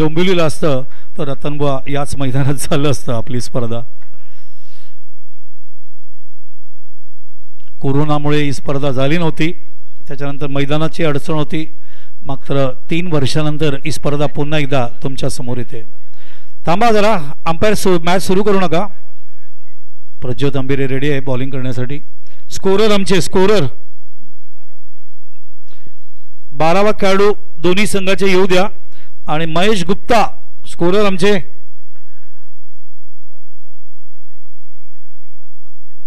डोंबिवलीला असतं तर रतनबुवा याच मैदानात झालं असतं आपली स्पर्धा. कोरोनामुळे ही स्पर्धा झाली नव्हती, त्याच्यानंतर मैदानाची अडचण होती. मात्र 3 वर्षानंतर ही स्पर्धा पुन्हा एकदा तुमच्या समोर येते. थांबा जरा, अंपायर मॅच सुरू करू नका. प्रज्योत अंबिरे रेडी आहे बॉलिंग करण्यासाठी. स्कोरर आमचे स्कोरर 12वा खेळाडू दोन्ही संघाचे येऊ द्या. आणि महेश गुप्ता स्कोरर आमचे.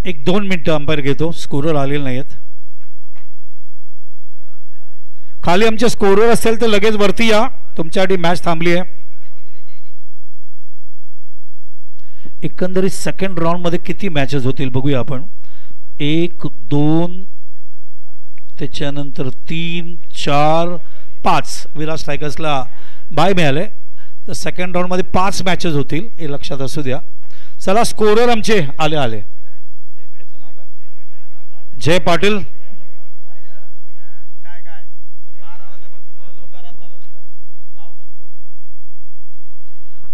1-2 मिनिटं अंपायर घेतो, स्कोरर आलेले नाहीत. खाली आमचे स्कोरर असेल तर लगेच वरती या, तुमच्यासाठी मॅच थांबली आहे. एकंदरीत सेकंड राऊंड मध्ये किती मॅचेस होतील बघूया आपण. 1 2 त्याच्यानंतर 3 4 5 विराट स्ट्रायकर्सला बाय मिळाले. तर सेकंड राऊंड मध्ये 5 मॅचेस होतील, हे लक्षात असू द्या. चला स्कोरर आमचे आले. जय पाटील.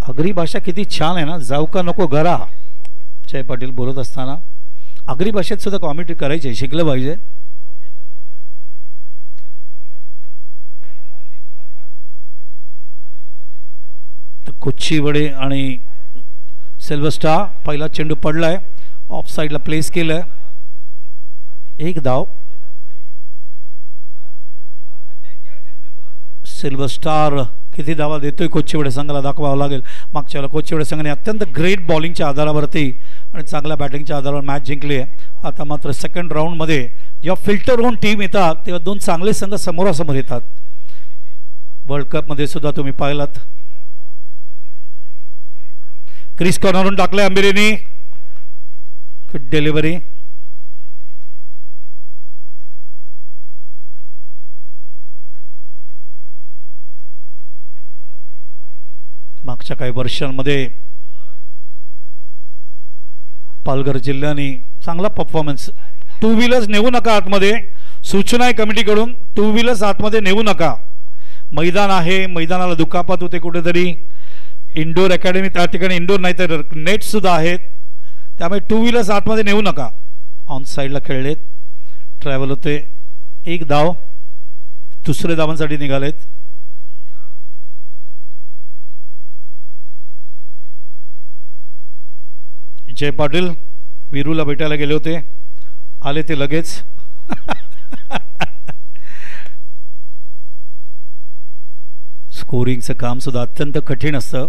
आगरी भाषा किती छान आहे ना, जाऊ का नको घरा. जय पाटील बोलत असताना आगरी भाषेत सुद्धा कॉमेंट्री करायची, शिकलं पाहिजे. कोच्चीवडे आणि सिल्वस्टार पहिला चेंडू पडलाय, ऑफ साइडला प्लेस केलंय. 1 धाव. सिल्वस्टार किती धावा देतोय कोच्चीवडे संघाला दाखवावं लागेल. मागच्या वेळेला कोच्चीवडे संघाने अत्यंत ग्रेट बॉलिंगच्या आधारावरती आणि चांगल्या बॅटिंगच्या आधारावर मॅच जिंकली आहे. आता मात्र सेकंड राऊंडमध्ये जेव्हा फिल्टर होऊन टीम येतात तेव्हा 2 चांगले संघ समोरासमोर येतात. वर्ल्ड कपमध्ये सुद्धा तुम्ही पाहिलात. क्रिस कॉर्नरवरून टाकले अंबिरेनी. Good delivery. मागच्या काही वर्षांमध्ये पालघर जिल्ह्याने चांगला परफॉर्मन्स. 2 व्हीलर्स नेऊ नका आतमध्ये, सूचना आहे कमिटीकडून. 2 व्हीलर्स आतमध्ये नेऊ नका. मैदान आहे, मैदानाला दुखापत होते कुठेतरी. इंडोर अकॅडमी त्या ठिकाणी इंडोर नाही तर नेट सुद्धा आहेत, त्यामुळे 2 व्हीलर्स आतमध्ये नेऊ नका. ऑन साईडला खेळलेत, ट्रॅव्हल होते. 1 धाव. दुसरे धावांसाठी निघालेत. जय पाटील वीरूला भेटायला गेले होते, आले ते लगेच. स्कोरिंगचं काम सुद्धा अत्यंत कठीण असतं.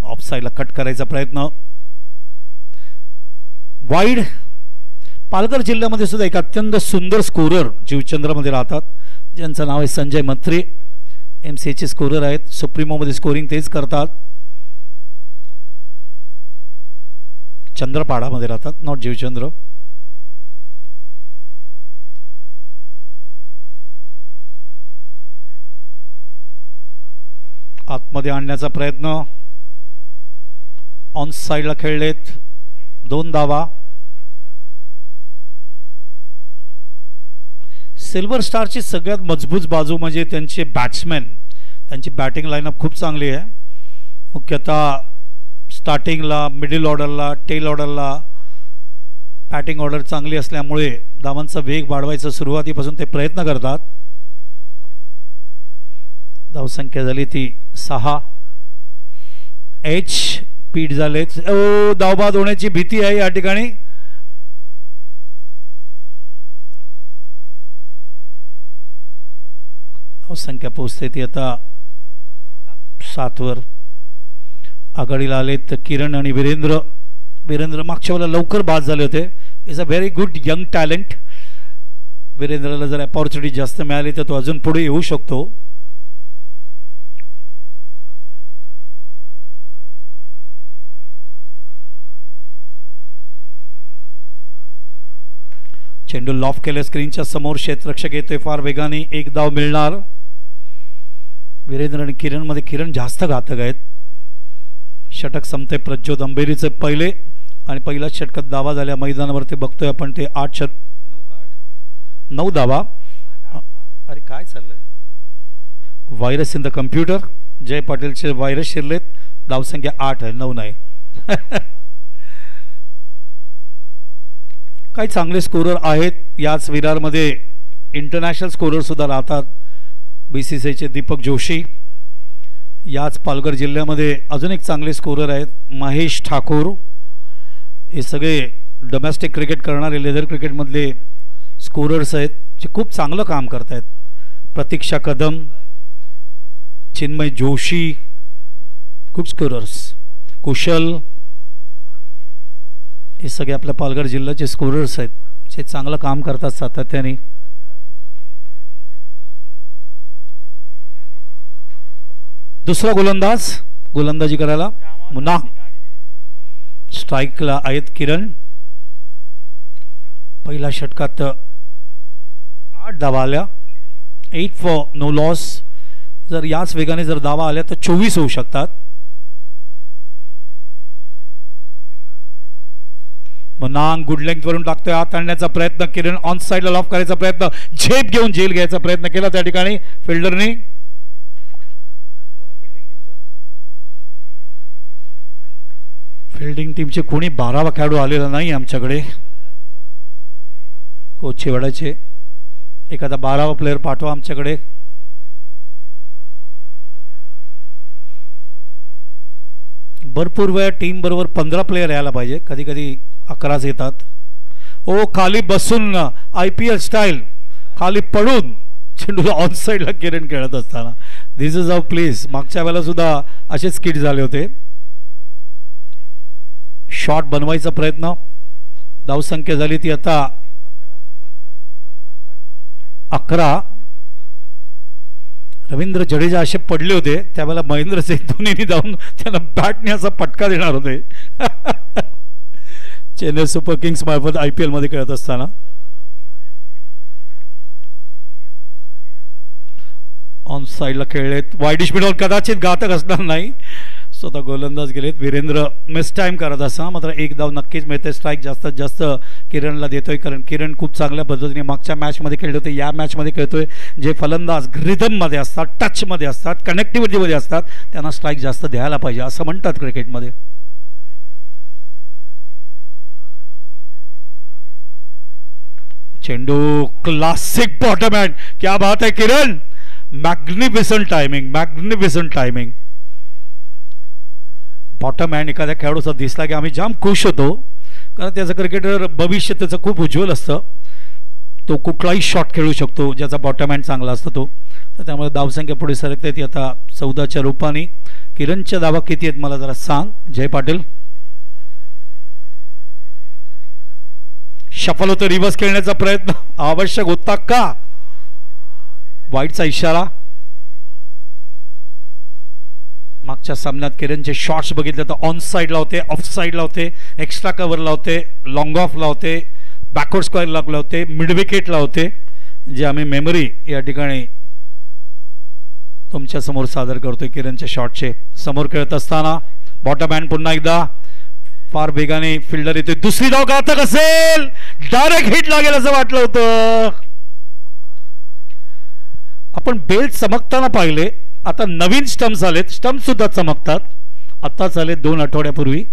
ऑफ साइडला कट करायचा प्रयत्न. वाईड. पालघर जिल्ह्यामध्ये सुद्धा एक अत्यंत सुंदर स्कोरर जीवचंद्रमध्ये राहतात, ज्यांचं नाव आहे संजय मंत्री. MCAचे स्कोरर आहेत, सुप्रीमोमध्ये स्कोरिंग तेच करतात. चंद्रपाडामध्ये राहतात, नॉट जीवचंद्र. आतमध्ये आणण्याचा प्रयत्न. ऑन साइडला खेळलेत. 2 धावा. सिल्वर स्टारची सगळ्यात मजबूत बाजू म्हणजे त्यांचे बॅट्समॅन. त्यांची बॅटिंग लाईनअप खूप चांगली आहे. मुख्यतः स्टार्टिंगला, मिडल ऑर्डरला, टेल ऑर्डरला बॅटिंग ऑर्डर चांगली असल्यामुळे धावांचा वेग वाढवायचा सुरुवातीपासून ते प्रयत्न करतात. धावसंख्या झाली ती 6. पीठ झालेच. धावबाद होण्याची भीती आहे या ठिकाणी. धावसंख्या पोहोचते ती आता 7 वर. आघाडीला आलेत किरण आणि वीरेंद्र मागच्या वेळेला लवकर बाद झाले होते. Is a very good young talent. वीरेंद्रला जर अपॉर्च्युनिटी जास्त मिळाली तर तो अजून पुढे येऊ शकतो. चेंडू लॉफ केले स्क्रीनच्या समोर. क्षेत्ररक्षक येतोय फार वेगाने. 1 धाव मिळणार. वीरेंद्र आणि किरण मध्ये किरण जास्त घातक आहेत. षटक संपते प्रज्योत अंबेरीचे पहिले आणि पहिल्याच षटकात धावा झाल्या मैदानावरती बघतोय आपण ते 9 धावा. अरे काय चाललंय. Virus in the computer. जय पाटीलचे व्हायरस शिरलेत. धावसंख्या 8 आहे, 9 नाही. काही चांगले स्कोरर आहेत याच विरारमध्ये. इंटरनॅशनल स्कोरर सुद्धा राहतात. BCCIचे दीपक जोशी. याच पालघर जिल्ह्यामध्ये अजून एक चांगले स्कोरर आहेत, महेश ठाकूर. हे सगळे डोमेस्टिक क्रिकेट करणारे लेदर क्रिकेटमधले स्कोरर्स आहेत जे खूप चांगलं काम करत आहेत. प्रतीक्षा कदम, चिन्मय जोशी, खूप स्कोरर्स. कुशल, हे सगळे आपल्या पालघर जिल्ह्याचे स्कोरर्स आहेत जे चांगलं काम करतात सातत्याने. दुसरा गोलंदाज गोलंदाजी करायला मुन्ना. स्ट्राईकला आहेत किरण. पहिल्या षटकात 8 धावा आल्या, 8 फॉर नो लॉस. जर याच वेगाने जर धावा आल्या तर 24 होऊ शकतात. मनांग गुड लेंथ वरून टाकतोय, आत आणण्याचा प्रयत्न. किरण ऑन साइडला लॉफ करायचा प्रयत्न, झेप घेऊन झेल घ्यायचा प्रयत्न केला त्या ठिकाणी फिल्डरने. फिल्डिंग टीमचे कोणी 12वा खेळाडू आलेला नाही आमच्याकडे. कोच शेवटाचे एखादा 12वा प्लेयर पाठवा आमच्याकडे. भरपूर वेळ टीम बरोबर 15 प्लेयर यायला पाहिजे, कधी कधी 11च येतात. ओ खाली बसून IPL स्टाईल खाली पडून चेंडूला ऑन साईडला किरण खेळत असताना. This is a place. मागच्या वेळेला सुद्धा असेच किट झाले होते. शॉट बनवायचा प्रयत्न. धावसंख्या झाली ती आता 11. रवींद्र जडेजा असे पडले होते त्यावेळेला महेंद्रसिंग धोनीने जाऊन त्यांना बॅटने असा पटका देणार होते. चेन्नई सुपर किंग्स मार्फत IPL मध्ये खेळत असताना. ऑन साइडला खेळलेत. वाईड स्पीडवर कदाचित घातक असणार नाही. स्वतः गोलंदाज गेलेत. वीरेंद्र मिस टाइम करत असा मात्र एक धाव नक्कीच मिळते. स्ट्राईक जास्तीत जास्त किरणला देतोय कारण किरण खूप चांगल्या पद्धतीने मागच्या मॅचमध्ये खेळले होते, या मॅचमध्ये खेळतोय. जे फलंदाज रिदममध्ये असतात, टचमध्ये असतात, कनेक्टिव्हिटीमध्ये असतात त्यांना स्ट्राईक जास्त द्यायला पाहिजे असं म्हणतात क्रिकेटमध्ये. चेंडू क्लासिक बॉटम हँड. क्या बात है Kiran. Magnificent timing, magnificent timing. Bottom hand एखाद्या खेळाडूचा दिसला की आम्ही जाम खुश होतो कारण त्याचं क्रिकेटर भविष्य त्याचं खूप उज्ज्वल असतं. तो कुठलाही शॉट खेळू शकतो ज्याचा बॉटम हँड चांगला असतो तो. तर त्यामुळे धावसंख्या पुढे सरकते ती आता 14च्या रूपाने. किरणच्या धावा किती आहेत मला जरा सांग जय पाटील. शफल होतं. रिव्हर्स खेळण्याचा प्रयत्न आवश्यक होता का. वाईटचा इशारा. मागच्या सामन्यात किरणचे शॉट्स बघितले तर ऑन साइडला होते, ऑफ साइडला होते, एक्स्ट्रा कव्हरला होते, लॉंग ऑफला होते, बॅकवर्ड स्क्वेअरला लागले होते, मिड विकेटला होते, जे आम्ही मेमरी या ठिकाणी तुमच्या समोर सादर करतोय. किरणच्या शॉटचे समोर खेळत असताना बॉटम हँड पुन्हा एकदा फार वेगाने फिल्डर येते. दुसरी धाव घातक असेल, डायरेक्ट हिट लागेल असं वाटलं होतं. आपण बेल चमकताना पाहिले. आता नवीन स्टम्प्स आलेत, स्टम्प सुद्धा चमकतात. आताच आले 2 आठवड्यापूर्वी.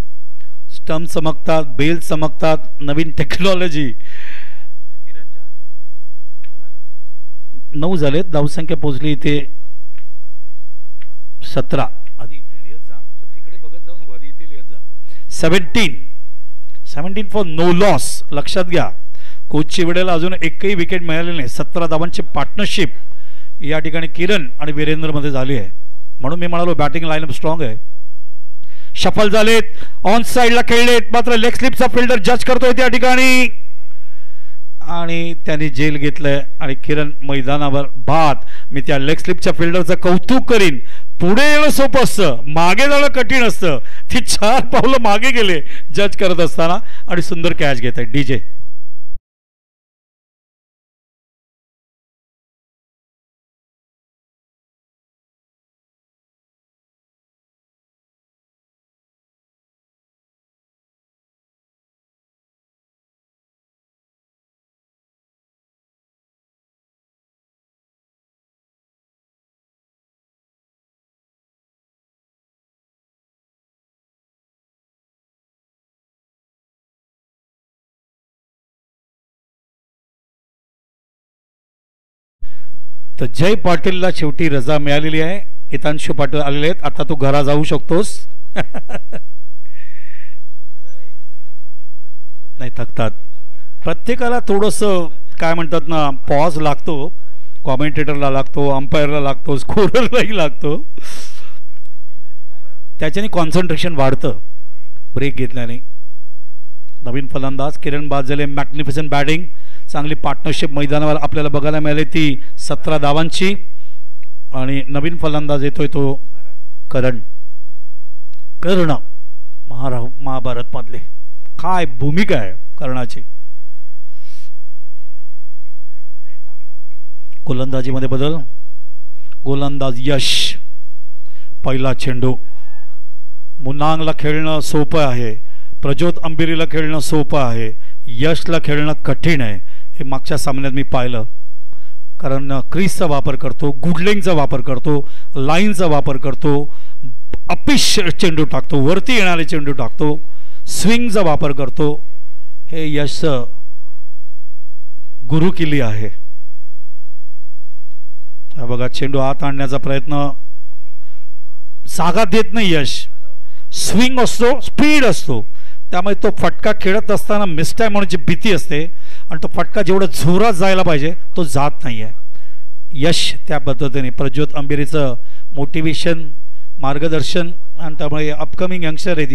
स्टम्प चमकतात, बेल चमकतात, नवीन टेक्नॉलॉजी. 9 झालेत. धावसंख्या पोहोचली इथे 17. आधी इथे लिहत जा, तिकडे बघत जाऊ नको, आधी इथे लिहत जा. 17 फॉर नो लॉस. लक्षात घ्या कोचची वेळेला अजून एकही विकेट मिळालेली नाही. 17 धावांची पार्टनरशिप या ठिकाणी किरण आणि वीरेंद्र मध्ये झाली आहे. म्हणून मी म्हणालो बॅटिंग लाईनअप स्ट्रॉंग आहे. शफल झालेत, ऑन साइडला खेळलेत मात्र लेग स्लिपचा फिल्डर जज करतोय त्या ठिकाणी आणि त्यांनी जेल घेतलंय आणि किरण मैदानावर बाद. मी त्या लेग स्लिपच्या फिल्डरचं कौतुक करीन. पुढे येणं सोपं असतं, मागे जाणं कठीण असतं. ती 4 पावलं मागे गेले जज करत असताना आणि सुंदर कॅच घेत आहे DJ. तर जय पाटीलला शेवटी रजा मिळालेली आहे. हितांशु पाटील आलेले आहेत. आता तू घरा जाऊ शकतोस. नाही थकतात. प्रत्येकाला थोडंसं काय म्हणतात ना पॉज लागतो. कॉमेंटेटरला लागतो, अंपायरला लागतो, स्कोररलाही लागतो. त्याच्याने कॉन्सन्ट्रेशन वाढतं ब्रेक घेतल्याने. नवीन फलंदाज किरण बाजले, मॅग्निफिसंट बॅटिंग, चांगली पार्टनरशिप मैदानावर आपल्याला बघायला मिळाली ती 17 धावांची. आणि नवीन फलंदाज येतोय तो कर्ण. महाभारत मधले काय भूमिका आहे कर्णाची. गोलंदाजीमध्ये बदल. गोलंदाज यश. पहिला चेंडू. मुनांगला खेळणं सोपं आहे, प्रज्योत अंबिरीला खेळणं सोपं आहे, यशला खेळणं कठीण आहे. हे मागच्या सामन्यात मी पाहिलं. कारण क्रीजचा वापर करतो, गुडलिंगचा वापर करतो, लाईनचा वापर करतो, अपिश चेंडू टाकतो, वरती येणारे चेंडू टाकतो, स्विंगचा वापर करतो. हे यश गुरुकिल्ली आहे. बघा चेंडू आत आणण्याचा प्रयत्न, जागा देत नाही यश. स्विंग असतो, स्पीड असतो, त्यामुळे तो फटका खेळत असताना मिसटाईम होण्याची भीती असते आणि तो फटका जेवढा जोरात जायला पाहिजे तो जात नाही आहे. यश त्या पद्धतीने प्रज्योत अंबिरीचं मोटिवेशन, मार्गदर्शन आणि त्यामुळे अपकमिंग यंगस्टर आहेत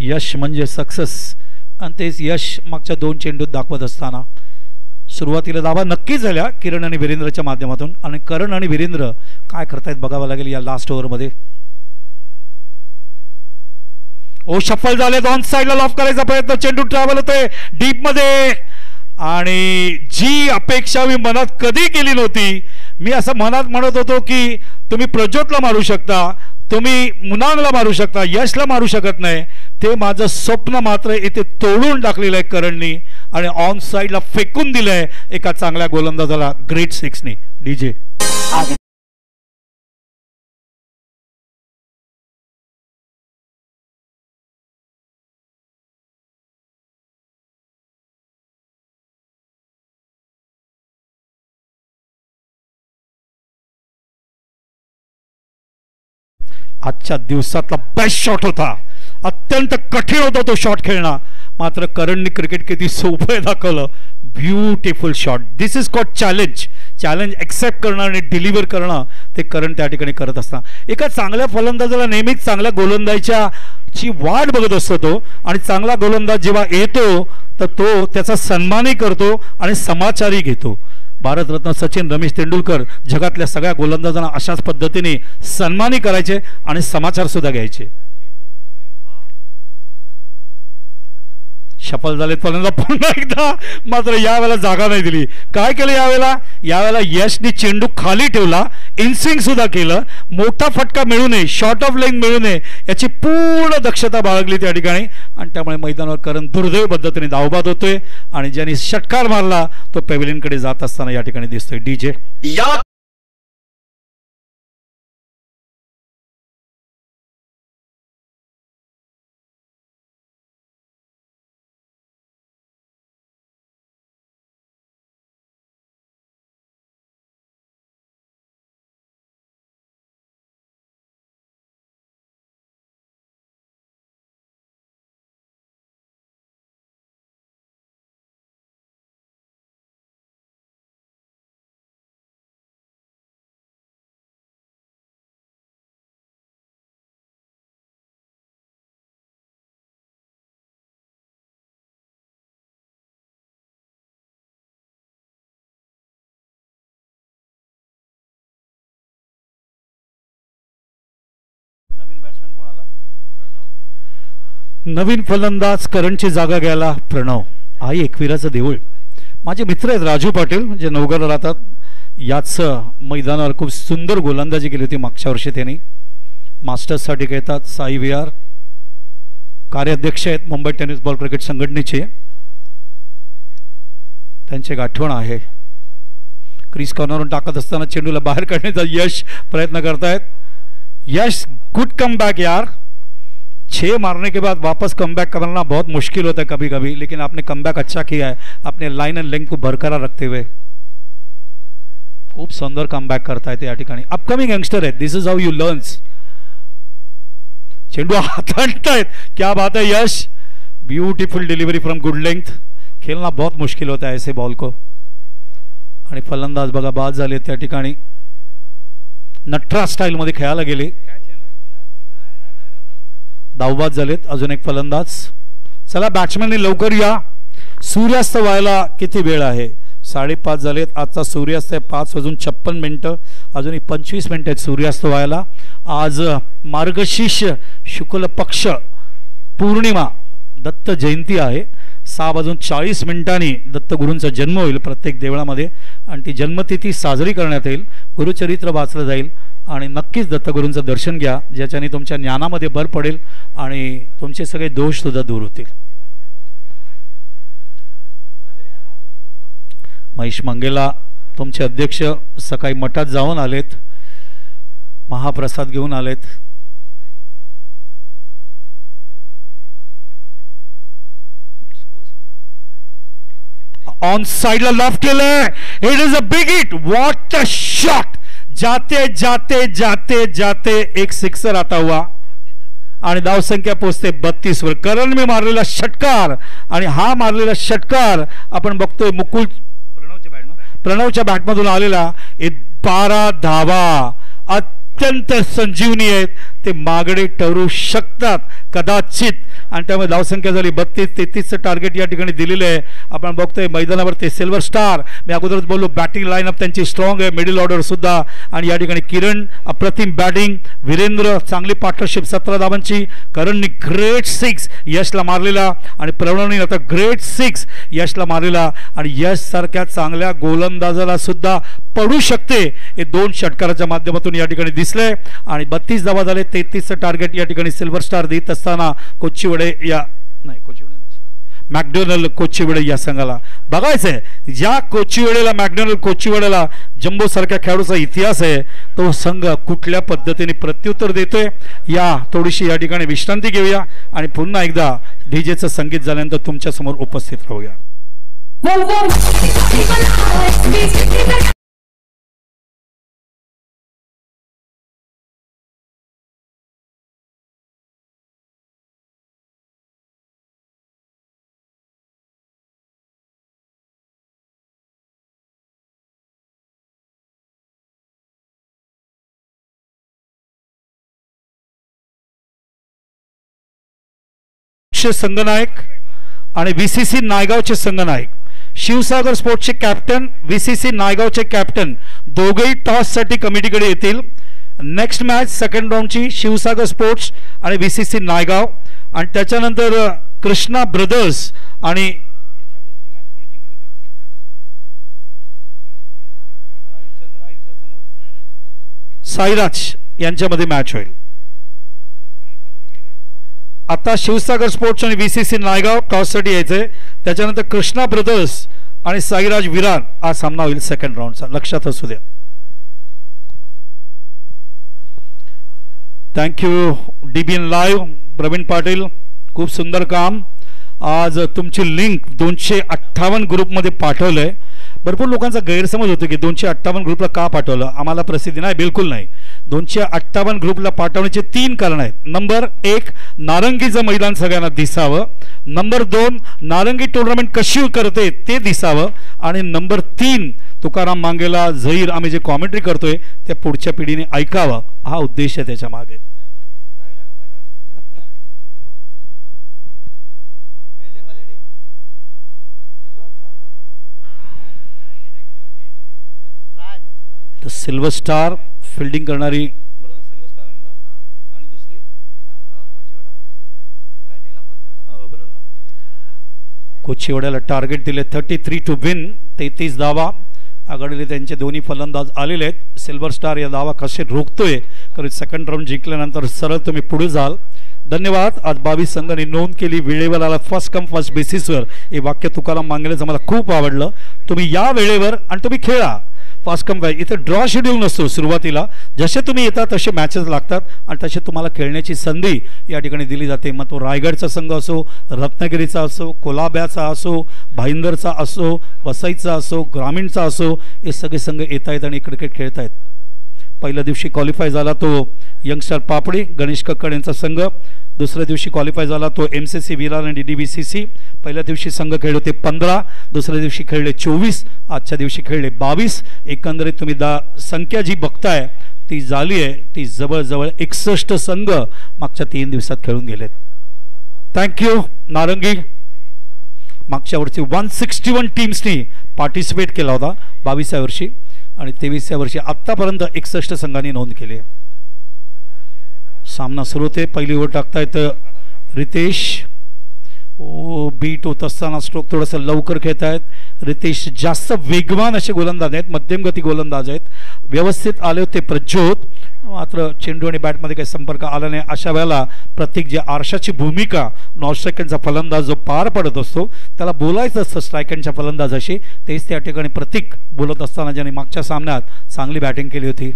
यश म्हणजे सक्सेस. आणि तेच यश मागच्या 2 चेंडूत दाखवत असताना सुरुवातीला धावा नक्की झाल्या किरण आणि वीरेंद्रच्या माध्यमातून. आणि करण आणि वीरेंद्र काय करतायत बघावं लागेल या लास्ट ओव्हरमध्ये. ओ शफल झाले, ऑन साइडला लॉफ करायचा प्रयत्न, चेंडू ट्रॅव्हल होतोय डीप मध्ये. आणि जी अपेक्षा मी मनात कधी केली नव्हती, मी असं मनात म्हणत होतो की तुम्ही प्रज्योतला मारू शकता, तुम्ही मुनांगला मारू शकता, यशला मारू शकत नाही. ते माझं स्वप्न मात्र इथे तोडून टाकलेलं आहे करणनी आणि ऑन साइडला फेकून दिलंय एका चांगल्या गोलंदाजाला ग्रेट 6ने. डीजे आजच्या दिवसातला बेस्ट शॉट होता. अत्यंत कठीण होता तो शॉट खेळणं, मात्र करणनी क्रिकेट किती सोपं दाखवलं. Beautiful shot. This is called challenge. Challenge accept करणं आणि डिलिव्हर करणं ते करण त्या ठिकाणी करत असताना. एका चांगल्या फलंदाजाला नेहमीच चांगल्या गोलंदाजीची वाट बघत असतो तो. आणि चांगला गोलंदाज जेव्हा येतो तर तो त्याचा सन्मानही करतो आणि समाचारही घेतो. भारतरत्न सचिन, रमेश तेंडुलकर जगातल्या सगळ्या गोलंदाजांना अशाच पद्धतीने सन्मानही करायचे आणि समाचार सुद्धा घ्यायचे. शफल झाले फलंदाज पुन्हा एकदा, मात्र यावेळेला जागा नाही दिली. काय केलं यावेळेला यशने चेंडू खाली ठेवला, इनस्विंग सुद्धा केलं. मोठा फटका मिळू नये, शॉर्ट ऑफ लेग मिळू नये याची पूर्ण दक्षता बाळगली त्या ठिकाणी. आणि त्यामुळे मैदानावर करण दुर्दैव पद्धतीने धावबाद होतोय आणि ज्यांनी षटकार मारला तो पॅव्हिलियनकडे जात असताना या ठिकाणी दिसतोय. डीजे नवीन फलंदाज करणची जागा घ्यायला प्रणव. आई एकविराचं देऊळ. माझे मित्र आहेत राजू पाटील जे नवघरला राहतात. याच मैदानावर खूप सुंदर गोलंदाजी केली होती मागच्या वर्षी त्यांनी. मास्टर्ससाठी खेळतात. साई विहार कार्याध्यक्ष आहेत मुंबई टेनिस बॉल क्रिकेट संघटनेचे. त्यांची एक आठवण आहे. क्रीज कॉर्नरवरून टाकत असताना चेंडूला बाहेर काढण्याचा यश प्रयत्न करतायत. यश गुड कम बैक यार. 6 मारने के बाद वापस कम बैक करना बहुत मुश्किल होता है कभी कभी, लेकिन आपने कम बैक अच्छा किया है अपने लाइन एंड लेंथ को बरकरार रखते हुए. खूप सुंदर कमबॅक करतायत या ठिकाणी. अपकमिंग यंगस्टर आहेत. This is how you learns. चेंडू हाताळतायत. क्या बात है Yash. Beautiful delivery from good length. खेलना बहुत मुश्किल होता है ऐसे बॉल को. आणि फलंदाज बघा बाद झाले त्या ठिकाणी. नटराज स्टाईल मध्ये खेळायला गेले. धावबाद झालेत. अजून एक फलंदाज. चला बॅट्समॅनने लवकर या. सूर्यास्त व्हायला किती वेळ आहे. 5:30 झालेत. आजचा सूर्यास्त आहे 5:56. अजूनही 25 मिनिट आहेत सूर्यास्त व्हायला. आज मार्गशीर्ष शुक्ल पक्ष पौर्णिमा दत्त जयंती आहे. 6:40 दत्तगुरूंचा जन्म होईल प्रत्येक देवळामध्ये आणि ती जन्मतिथी साजरी करण्यात येईल. गुरुचरित्र वाचलं जाईल आणि नक्कीच दत्तगुरूंचं दर्शन घ्या, ज्याच्याने तुमच्या ज्ञानामध्ये भर पडेल आणि तुमचे सगळे दोष सुद्धा दूर होतील. महेश मंगेला तुमचे अध्यक्ष सकाळी मठात जाऊन आलेत. महाप्रसाद घेऊन आलेत. ऑन साइडला लॉफ्ट केलंय. It is a big hit. What a shot. जाते जाते जाते जाते एक सिक्सर आता हुआ आणि धावसंख्या पोहोचते 32 वर. करणने मारलेला षटकार आणि हा मारलेला षटकार आपण बघतोय मुकुल प्रणवच्या बॅटमधून आलेला. 12 धावा अत्यंत संजीवनी आहेत. ते मागडे ठरू शकतात कदाचित आणि त्यामुळे धावसंख्या झाली 32-33चं टार्गेट या ठिकाणी दिलेलं आहे. आपण बघतोय मैदानावर ते सिल्वर स्टार. मी अगोदरच बोललो बॅटिंग लाईनअप त्यांची स्ट्रॉंग आहे. मिडल ऑर्डर सुद्धा. आणि या ठिकाणी किरण अप्रतिम बॅटिंग. वीरेंद्र चांगली पार्टनरशिप 17 धावांची. करणनी ग्रेट 6 यशला मारलेला आणि प्रणवनी आता ग्रेट 6 यशला मारलेला आणि यश सारख्या चांगल्या गोलंदाजाला सुद्धा पडू शकते हे 2 षटकाराच्या माध्यमातून या ठिकाणी दिसले. आणि 32 धावा झाले. 33चं टार्गेट या ठिकाणी सिल्वर स्टार देत असताना कोचिवडे या नाही कोचिवडे मॅकडोनल्ड कोचिवडे या संघाला बघायचंय. ज्या कोचिवडेला मॅकडोनल्ड कोचिवडेला जम्बो सारख्या खेळाडूचा इतिहास आहे तो संघ कुठल्या पद्धतीने प्रत्युत्तर देतोय या थोडीशी या ठिकाणी विश्रांती घेऊया आणि पुन्हा एकदा डीजेचं संगीत झाल्यानंतर तुमच्या समोर उपस्थित राहूया. संघनायक आणि VCC नायगावचे संघनायक. शिवसागर स्पोर्ट्सचे कॅप्टन VCC नायगावचे कॅप्टन दोघेही टॉस साठी कमिटीकडे येतील. नेक्स्ट मॅच सेकंड राऊंडची शिवसागर स्पोर्ट्स आणि VCC नायगाव आणि त्याच्यानंतर कृष्णा ब्रदर्स आणि साईराज यांच्यामध्ये मॅच होईल. आता शिवसागर स्पोर्ट्स आणि VCC नायगाव टॉस साठी यायचे. त्याच्यानंतर कृष्णा ब्रदर्स आणि साईराज विरार हा सामना होईल सेकंड राऊंडचा. लक्षात असू द्या. Thank you DBN live Praveen Patil. खूप सुंदर काम. आज तुमची लिंक 258 ग्रुपमध्ये पाठवलंय. भरपूर लोकांचा गैरसमज होतो की 258 ग्रुपला का पाठवलं. आम्हाला प्रसिद्धी नाही, बिलकुल नाही. 258 ग्रुपला पाठवण्याचे 3 कारण आहेत. नंबर 1 नारंगीचं मैदान सगळ्यांना दिसावं. नंबर 2 नारंगी टुर्नामेंट कशी करते ते दिसावं. आणि नंबर 3 तुकाराम मांगेला झहीर आम्ही जे कॉमेंट्री करतोय ते पुढच्या पिढीने ऐकावं हा उद्देश आहे त्याच्या मागे. सिल्वर स्टार फिल्डिंग करणारी आणि दुसरी कोचिवड्याला टार्गेट दिले 33 टू विन. 33 धावा आघाडीले त्यांचे दोन्ही फलंदाज आलेले आहेत. सिल्वर स्टार या धावा कसे रोखतोय कारण सेकंड राऊंड जिंकल्यानंतर सरळ तुम्ही पुढे जाल. धन्यवाद. आज 22 संघांनी नोंद केली. वेळेवर आला फर्स्ट कम फर्स्ट बेसिसवर. हे वाक्य तुकाराम मांगेलेचं मला खूप आवडलं. तुम्ही या वेळेवर आणि तुम्ही खेळा. Fast come back. इथे ड्रॉ शेड्यूल नसतो सुरुवातीला. जसे तुम्ही येता तसे मॅचेस लागतात आणि तसे तुम्हाला खेळण्याची संधी या ठिकाणी दिली जाते. मग तो रायगडचा संघ असो, रत्नागिरीचा असो, कोलाब्याचा असो, भाईंदरचा असो, वसईचा असो, ग्रामीणचा असो, हे सगळे संघ येत आहेत आणि क्रिकेट खेळत आहेत. पहिल्या दिवशी क्वालिफाय झाला तो यंगस्टर पापडी गणेश कक्कड यांचा संघ. दुसऱ्या दिवशी क्वालिफाय झाला तो MCC विरार आणि DDBCC. पहिल्या दिवशी संघ खेळले होते 15, दुसऱ्या दिवशी खेळले 24, आजच्या दिवशी खेळले 22. एकंदरीत तुम्ही संख्या जी बघताय ती झाली आहे ती जवळजवळ 61 संघ मागच्या 3 दिवसात खेळून गेलेत. थँक्यू नारंगी. मागच्या वर्षी 161 टीम्सनी पार्टिसिपेट केला होता 22व्या वर्षी आणि 23व्या वर्षी आत्तापर्यंत 61 संघांनी नोंद केली आहे. सामना सुरू होते. पहिली ओव्हर टाकतायत रितेश. बीट होत असताना स्ट्रोक थोडंसं लवकर खेळत आहेत. रितेश जास्त वेगवान असे गोलंदाज आहेत, मध्यम गती गोलंदाज आहेत. व्यवस्थित आले होते प्रज्योत, मात्र चेंडू आणि बॅटमध्ये काही संपर्क आला नाही. अशा वेळेला प्रत्येक जे आरशाची भूमिका नॉनस्ट्रायकरचा फलंदाज जो पार पडत असतो त्याला बोलायचं असतं स्ट्रायकरच्या फलंदाजाशी. तेच त्या ठिकाणी प्रतीक बोलत असताना ज्याने मागच्या सामन्यात चांगली बॅटिंग केली होती.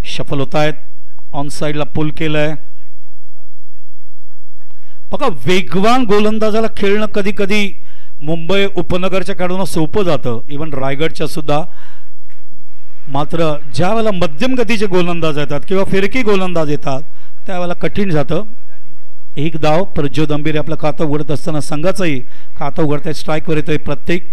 शफल होत आहेत. ऑन साइडला पुल केलंय. बघा वेगवान गोलंदाजाला खेळणं कधी कधी मुंबई उपनगरच्या खेळाडूंना सोपं जातं, इव्हन रायगडच्या सुद्धा. मात्र ज्या वेळेला मध्यम गतीचे गोलंदाज येतात किंवा फिरकी गोलंदाज येतात त्यावेळेला कठीण जातं. एक धाव प्रज्योत अंबिरे आपलं खातं उघडत असताना संघाचंही खातं उघडत आहे. स्ट्राईकवर येतोय प्रत्येक,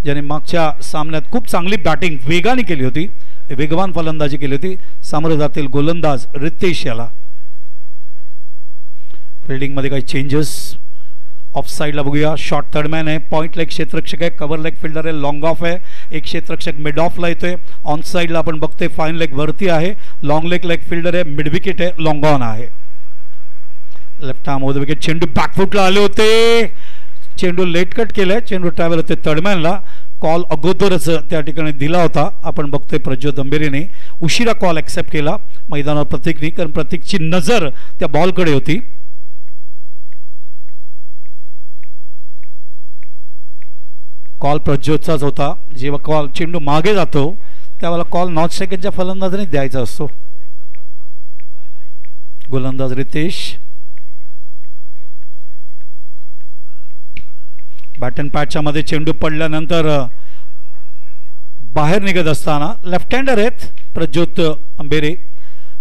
ज्याने मागच्या सामन्यात खूप चांगली बॅटिंग वेगाने केली होती, वेगवान फलंदाजी केली होती. सामोरे जातील गोलंदाज रितेश याला. फिल्डिंग मध्ये काही चेंजेस. ऑफ साइडला बघूया. शॉर्ट थर्डमॅन आहे, पॉइंटला एक क्षेत्ररक्षक आहे, कव्हर लेग फिल्डर आहे, लॉंग ऑफ आहे, एक क्षेत्ररक्षक मिड ऑफला येतोय. ऑन साइडला आपण बघतोय फाईन लेग वरती आहे, लॉंग लेग फिल्डर आहे, मिड विकेट आहे, लॉंग ऑन आहे. Left arm over wicket. चेंडू बॅकफुटला आले होते, चेंडू लेट कट केलाय, चेंडू ट्रॅव्हल होते थर्डमॅनला. कॉल अगोदरच त्या ठिकाणी दिला होता. आपण बघतोय प्रज्योत अंबेरीने उशिरा कॉल ॲक्सेप्ट केला मैदानावर प्रतीकने, कारण प्रतीकची नजर त्या बॉलकडे होती. कॉल प्रज्योतचाच होता. जेव्हा कॉल चेंडू मागे जातो त्यावेळेला कॉल नॉन स्ट्रायकरच्या फलंदाजाने द्यायचा असतो. गोलंदाज रितेश. बॅट अँड पॅटच्या मध्ये चेंडू पडल्यानंतर बाहेर निघत असताना लेफ्ट हँडर आहेत प्रज्योत अंबेरे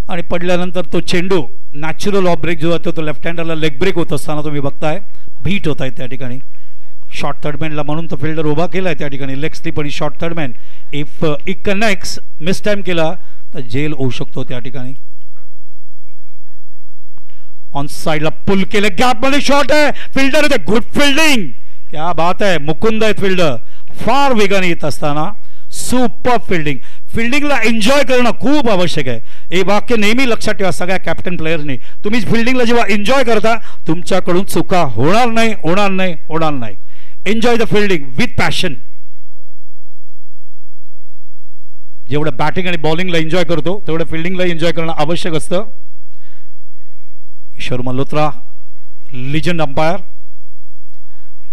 आणि पडल्यानंतर तो चेंडू नॅचरल ऑफ ब्रेक जो आहे तो लेफ्ट हँडरला लेग ब्रेक होत असताना तुम्ही बघताय भीट होत आहे त्या ठिकाणी. शॉर्ट थर्डमॅनला म्हणून तो फिल्डर उभा केलाय त्या ठिकाणी. लेग स्लिप आणि short third man. If it connects miss time केला तर जेल होऊ शकतो त्या ठिकाणी. ऑन साइडला पुल केले, गॅप मध्ये शॉट आहे, फिल्डर होते, गुड फिल्डिंग, क्या बात आहे. मुकुंद आहेत फिल्डर, फार वेगाने येत असताना सुपर फिल्डिंग. फिल्डिंगला एन्जॉय करणं खूप आवश्यक आहे. हे वाक्य नेहमी लक्षात ठेवा सगळ्या कॅप्टन प्लेयरने. तुम्ही फिल्डिंगला जेव्हा एन्जॉय करता तुमच्याकडून चुका होणार नाही, होणार नाही, होणार नाही. Enjoy the fielding with passion. जेवढं बॅटिंग आणि बॉलिंगला एन्जॉय करतो तेवढं फिल्डिंगला एन्जॉय करणं आवश्यक असतं. ईश्वर मल्होत्रा लिजंड अंपायर.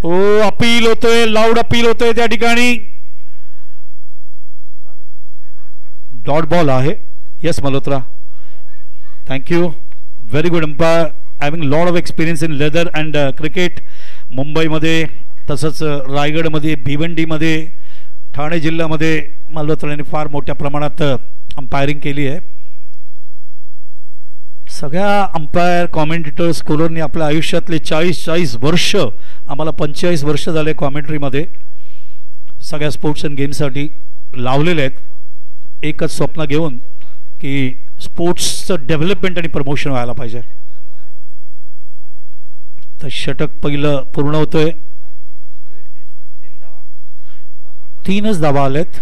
ओ अपील होतोय, लाऊड अपील होतोय त्या ठिकाणी. डॉट बॉल आहे. Yes Malhotra, thank you. Very good umpire, having lot of experience in leather and cricket. मुंबईमध्ये तसंच रायगडमध्ये, भिवंडीमध्ये, ठाणे जिल्ह्यामध्ये मल्होत्राने फार मोठ्या प्रमाणात अंपायरिंग केली आहे. सगळ्या अंपायर कॉमेंटेटर स्कॉलरनी आपल्या आयुष्यातले 40 वर्ष, आम्हाला 45 वर्ष झाले कॉमेंट्रीमध्ये सगळ्या स्पोर्ट्स अँड गेमसाठी लावलेले आहेत. एकच स्वप्न घेऊन की स्पोर्ट्सचं डेव्हलपमेंट आणि प्रमोशन व्हायला पाहिजे. तर षटक पहिलं पूर्ण होतोय. 3च धावा आलेत.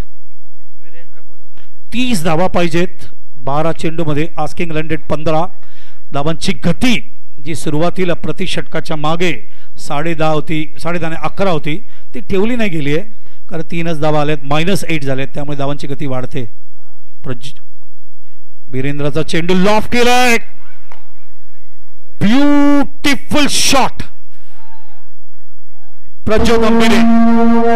30 धावा पाहिजेत 12 चेंडूमध्ये. Asking run rate 15. धावांची गती जी सुरुवातीला प्रति षटकाच्या मागे 10.5 होती, 10.5 ने 11 होती, ती ठेवली नाही गेली आहे कारण 3च धावा आल्यात, -8 झालेत, त्यामुळे धावांची गती वाढते. वीरेंद्रचा चेंडू लॉफ केलाय. Beautiful shot. प्रज्योत अंबिरे.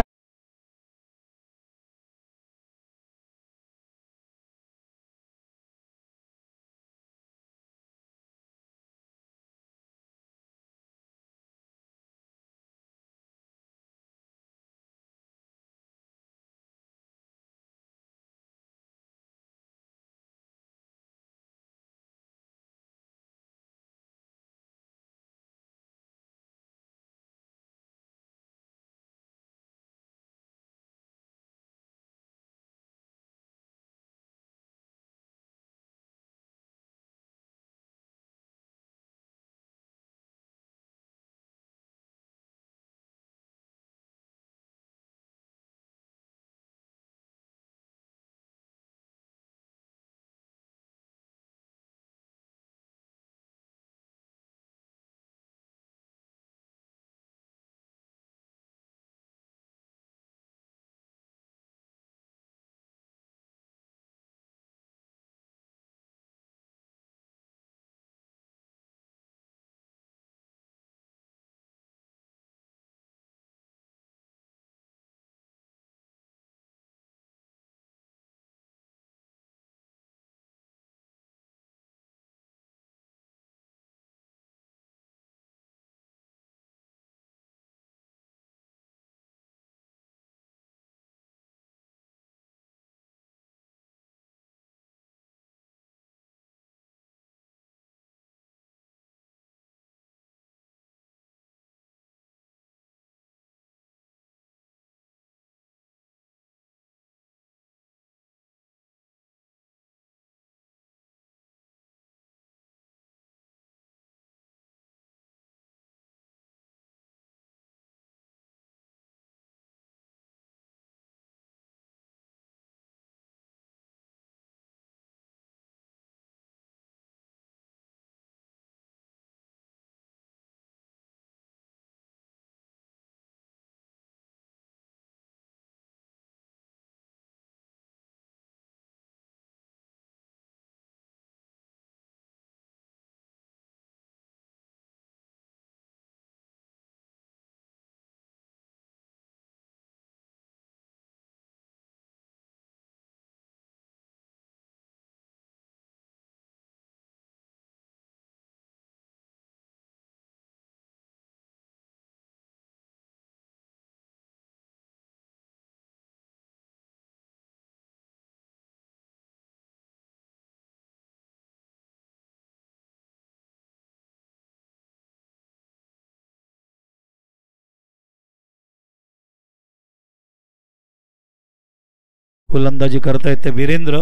गोलंदाजी करतायत ते Virendra.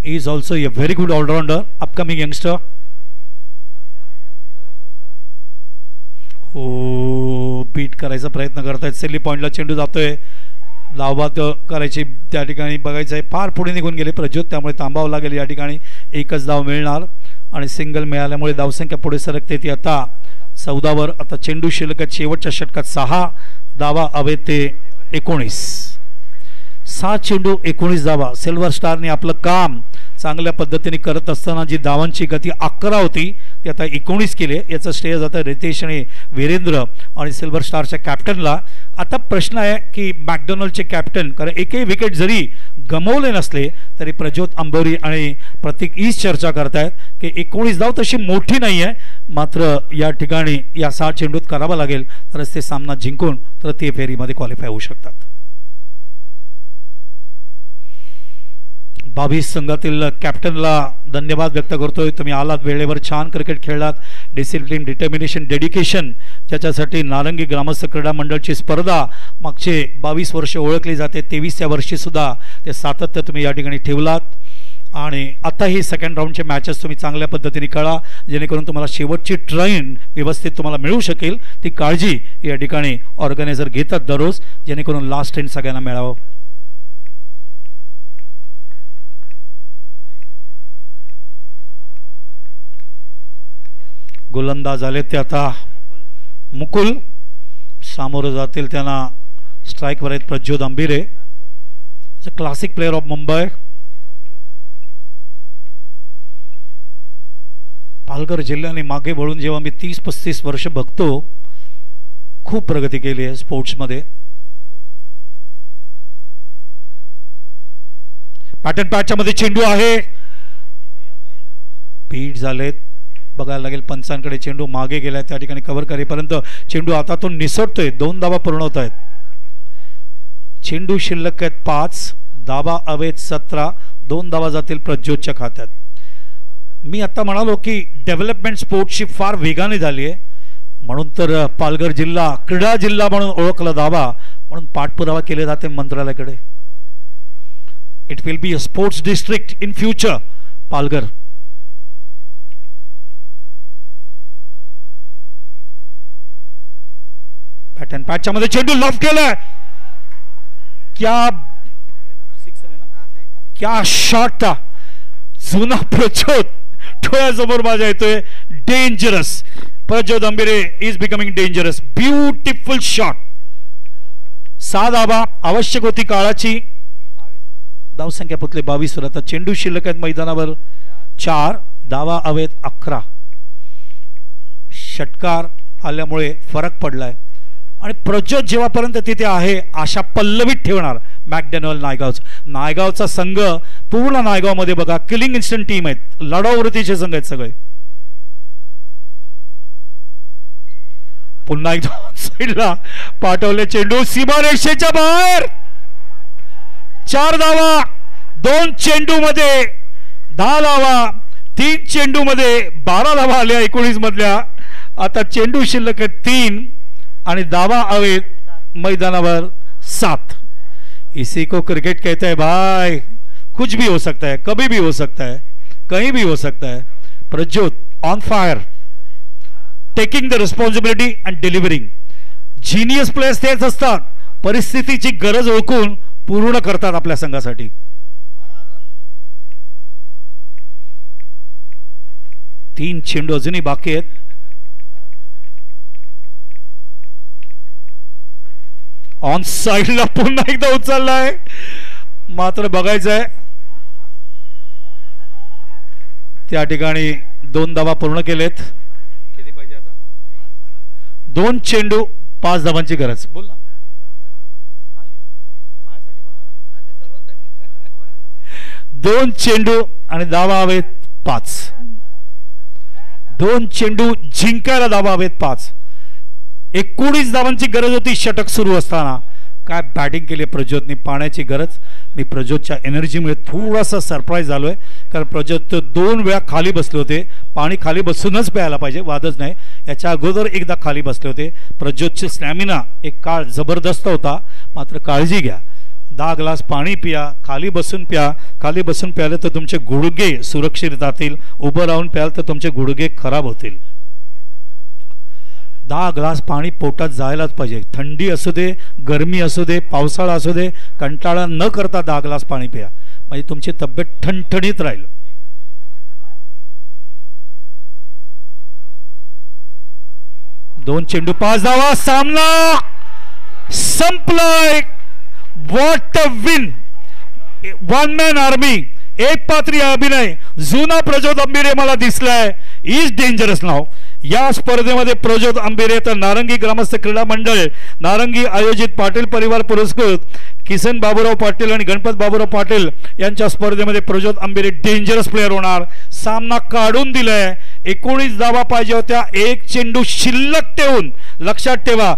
Is also a very good allrounder, upcoming youngster. ओ बीट करायचा प्रयत्न करतायत. सेली पॉइंटला चेंडू जातोय. धावबाद करायची त्या ठिकाणी बघायचं आहे. फार पुढे निघून गेले प्रज्योत, त्यामुळे थांबावं लागेल या ठिकाणी. एकच धाव मिळणार आणि सिंगल मिळाल्यामुळे धावसंख्या पुढे सरकते ती आता 14वर. आता चेंडू शिल्लक शेवटच्या षटकात 6 धावा हवे ते 19. 6 चेंडू 19 धावा. सिल्वर स्टारने आपलं काम चांगल्या पद्धतीने करत असताना जी धावांची गती 11 होती ती आता 19 केले. याचं श्रेय जातं रितेश आणि वीरेंद्र आणि सिल्वर स्टारच्या कॅप्टनला. आता प्रश्न आहे की मॅकडोनल्डचे कॅप्टन, कारण एकही विकेट जरी गमवले नसले तरी प्रज्योत अंबोरी आणि प्रतीक ईस चर्चा करतायत की 19 धाव तशी मोठी नाही आहे, मात्र या ठिकाणी या 6 चेंडूत करावा लागेल तरच ते सामना जिंकून तृतीय फेरीमध्ये क्वालिफाय होऊ शकतात. 22 संघातील कॅप्टनला धन्यवाद व्यक्त करतोय. तुम्ही आलात वेळेवर, छान क्रिकेट खेळलात. डिसिप्लिन, डिटर्मिनेशन, डेडिकेशन ज्याच्यासाठी नारंगी ग्रामस्थ क्रीडा मंडळची स्पर्धा मागचे 22 वर्ष ओळखली जाते. 23व्या वर्षी सुद्धा ते सातत्य तुम्ही या ठिकाणी ठेवलात आणि आताही सेकंड राऊंडचे मॅचेस तुम्ही चांगल्या पद्धतीने खेळा जेणेकरून तुम्हाला शेवटची ट्रेन व्यवस्थित तुम्हाला मिळू शकेल. ती काळजी या ठिकाणी ऑर्गनायझर घेतात दररोज, जेणेकरून लास्ट ट्रेन सगळ्यांना मिळावं. गोलंदाज आले ते आता मुकुल सामोरं जातील. त्यांना स्ट्राईकवर आहेत Prajyot Ambire, classic player of Mumbai. Palghar जिल्ह्याने मागे वळून जेव्हा मी 30-35 वर्ष बघतो खूप प्रगती केली आहे स्पोर्ट्समध्ये. पॅटर्न पॅचच्या मध्ये चेंडू आहे, बीट झालेत. बघायला लागेल पंचांकडे. चेंडू मागे गेलाय, त्या ठिकाणी कव्हर करेपर्यंत चेंडू हातातून निसटतोय. 2 धावा पूर्ण होत आहेत. चेंडू शिल्लक आहेत 5, धावा अवेत 17. 2 धावा जातील प्रज्योतच्या खात्यात. मी आता म्हणालो की डेव्हलपमेंट स्पोर्ट्सची फार वेगाने झाली आहे, म्हणून तर पालघर जिल्हा क्रीडा जिल्हा म्हणून ओळखला जावा म्हणून पाठपुरावा केले जाते मंत्रालयाकडे. It will be a sports district in future Palghar. Pattern पॅचच्या मध्ये चेंडू लॉफ केलाय. क्या शॉट था. जुना प्रज्योत डोळ्यासमोर माझ्या येतोय. Dangerous. Prajyot Ambire is becoming dangerous. Beautiful shot. 6 धावा आवश्यक होती काळाची. धावसंख्या पुतले 22 वर. आता चेंडू शिल्लक आहेत मैदानावर 4, धावा अवेत 11. षटकार आल्यामुळे फरक पडलाय आणि प्रज्योत जेव्हापर्यंत तिथे आहे आशा पल्लवीत ठेवणार मॅकडॅनॉल नायगावचा संघ. पूर्ण नायगावमध्ये बघा किलिंग इन्स्टंट टीम आहेत, लढावृत्तीचे संघ आहेत सगळे. पुन्हा एकदा साईडला पाठवले चेंडू सीमारेषेच्या बाहेर. 4 धावा 2 चेंडू मध्ये 10 धावा. 3 चेंडू मध्ये 12 धावा आल्या 19 मधल्या. आता चेंडू शिल्लक आहेत 3 आणि धावा अवेत मैदानावर 7. इसी को क्रिकेट कहते हैं भाई. कुछ भी हो सकता है, कभी भी हो सकता है, कहीं भी हो सकता है. Prajyot on fire, taking the responsibility and delivering. Genius players तेच असतात, परिस्थितीची गरज ओळखून पूर्ण करतात आपल्या संघासाठी. तीन चेंडू अजूनही बाकी आहेत. ऑन साइडला पुन्हा एकदा उचललाय, मात्र बघायचंय त्या ठिकाणी 2 धावा पूर्ण केलेत. किती पाहिजे आता? 2 चेंडू 5 धावांची गरज. बोल ना. 2 चेंडू आणि धावा हवेत 5. 2 चेंडू जिंकायला धावा हवेत 5. 19 धावांची गरज होती षटक सुरू असताना. काय बॅटिंग केली प्रज्योतने. पाण्याची गरज. मी प्रज्योतच्या एनर्जीमुळे थोडासा सरप्राईज झालोय, कारण प्रज्योत 2 वेळा खाली बसले होते. पाणी खाली बसूनच प्यायला पाहिजे, वादच नाही. याच्या अगोदर एकदा खाली बसले होते. प्रज्योतचे स्टॅमिना एक काळ जबरदस्त होता, मात्र काळजी घ्या. 10 ग्लास पाणी पिया, खाली बसून प्या. खाली बसून प्याले तर तुमचे गुडघे सुरक्षित राहतील. उभं राहून प्याल तर तुमचे गुडघे खराब होतील. 10 ग्लास पाणी पोटात जायलाच पाहिजे. थंडी असू दे, गरमी असू दे, पावसाळा असू दे, कंटाळा न करता 10 ग्लास पाणी प्या, म्हणजे तुमची तब्येत ठणठणीत राहील. दोन चेंडू 5 धावा. सामना संपलाय. What a win. 1 man army, एक पात्री अभिनय. जुना प्रज्योत अंबिरे मला दिसलाय. इज डेंजरस नाव. या स्पर्धेमध्ये प्रज्योत अंबिरे तर नारंगी ग्रामस्थ क्रीडा मंडळ नारंगी आयोजित पाटील परिवार पुरस्कृत किसन बाबूराव पाटील आणि गणपत बाबूराव पाटील यांच्या स्पर्धेमध्ये प्रज्योत अंबिरे डेंजरस प्लेयर होणार. सामना काढून दिलाय. 19 धावा पाहिजे होत्या. 1 चेंडू शिल्लक ठेवून, लक्षात ठेवा,